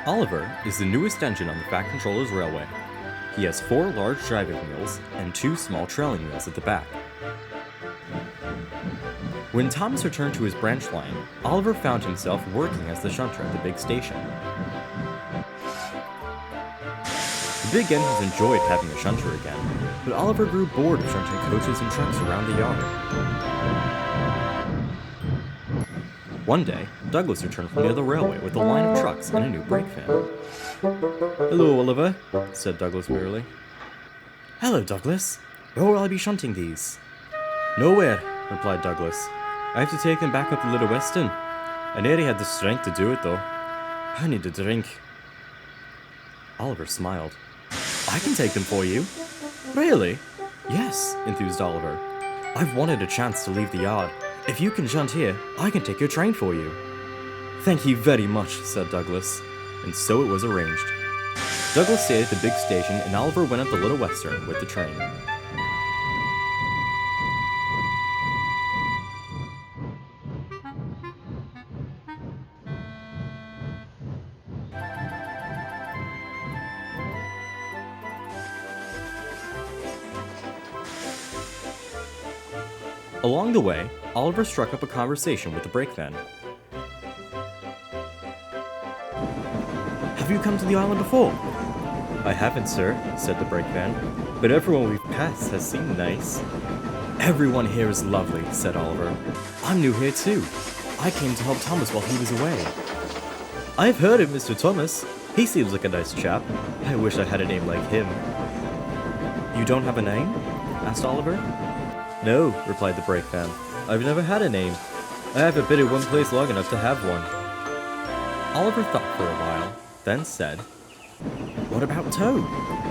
Oliver is the newest engine on the Fat Controller's railway. He has 4 large driving wheels and 2 small trailing wheels at the back. When Thomas returned to his branch line, Oliver found himself working as the shunter at the big station. The big engines enjoyed having a shunter again, but Oliver grew bored of shunting coaches and trucks around the yard. One day, Douglas returned from near the railway with a line of trucks and a new brake van. "Hello, Oliver," said Douglas wearily. "Hello, Douglas. Where will I be shunting these?" "Nowhere," replied Douglas. "I have to take them back up the Little Western. I nearly had the strength to do it, though. I need a drink." Oliver smiled. "I can take them for you." "Really?" "Yes," enthused Oliver. "I've wanted a chance to leave the yard. If you can shunt here, I can take your train for you." "Thank you very much," said Douglas. And so it was arranged. Douglas stayed at the big station and Oliver went up the Little Western with the train. Along the way, Oliver struck up a conversation with the brake van. "Have you come to the island before?" "I haven't, sir," said the brake van, "but everyone we've passed has seemed nice." "Everyone here is lovely," said Oliver. "I'm new here too. I came to help Thomas while he was away." "I've heard of Mr. Thomas. He seems like a nice chap. I wish I had a name like him." "You don't have a name?" asked Oliver. "No," replied the brake van. "I've never had a name. I haven't been in one place long enough to have one." Oliver thought for a while, then said, "What about Toad?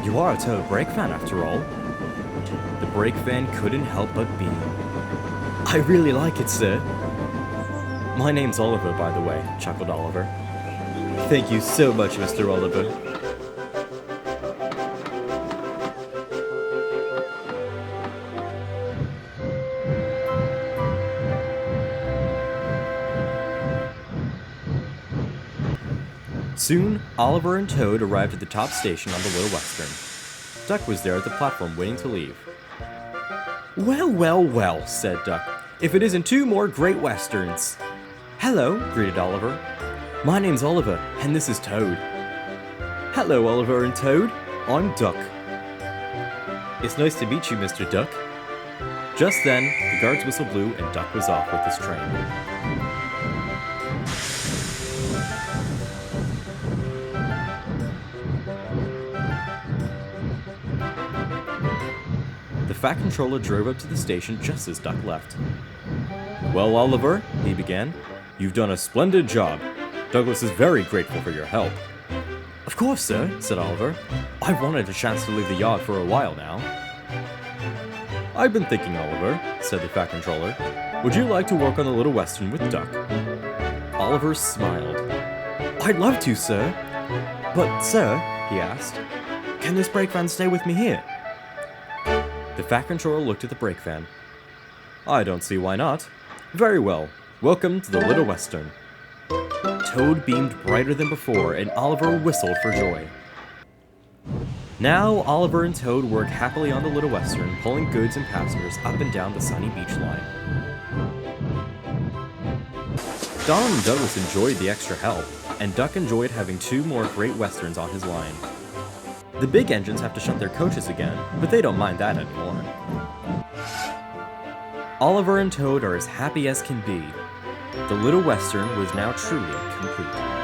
You are a Toad brake van after all." The brake van couldn't help but beam. "I really like it, sir." "My name's Oliver, by the way," chuckled Oliver. "Thank you so much, Mr. Oliver." Soon, Oliver and Toad arrived at the top station on the Little Western. Duck was there at the platform waiting to leave. "Well, well, well," said Duck. "If it isn't 2 more Great Westerns." "Hello," greeted Oliver. "My name's Oliver, and this is Toad." "Hello, Oliver and Toad. I'm Duck." "It's nice to meet you, Mr. Duck." Just then, the guard's whistle blew and Duck was off with his train. The Fat Controller drove up to the station just as Duck left. "Well, Oliver," he began, "you've done a splendid job. Douglas is very grateful for your help." "Of course, sir," said Oliver. "I've wanted a chance to leave the yard for a while now." "I've been thinking, Oliver," said the Fat Controller, "would you like to work on the Little Western with Duck?" Oliver smiled. "I'd love to, sir. But, sir," he asked, "can this brake van stay with me here?" The Fat Controller looked at the brake van. "I don't see why not. Very well. Welcome to the Little Western." Toad beamed brighter than before, and Oliver whistled for joy. Now, Oliver and Toad work happily on the Little Western, pulling goods and passengers up and down the sunny beach line. Don and Douglas enjoyed the extra help, and Duck enjoyed having 2 more Great Westerns on his line. The big engines have to shunt their coaches again, but they don't mind that anymore. Oliver and Toad are as happy as can be. The Little Western was now truly complete.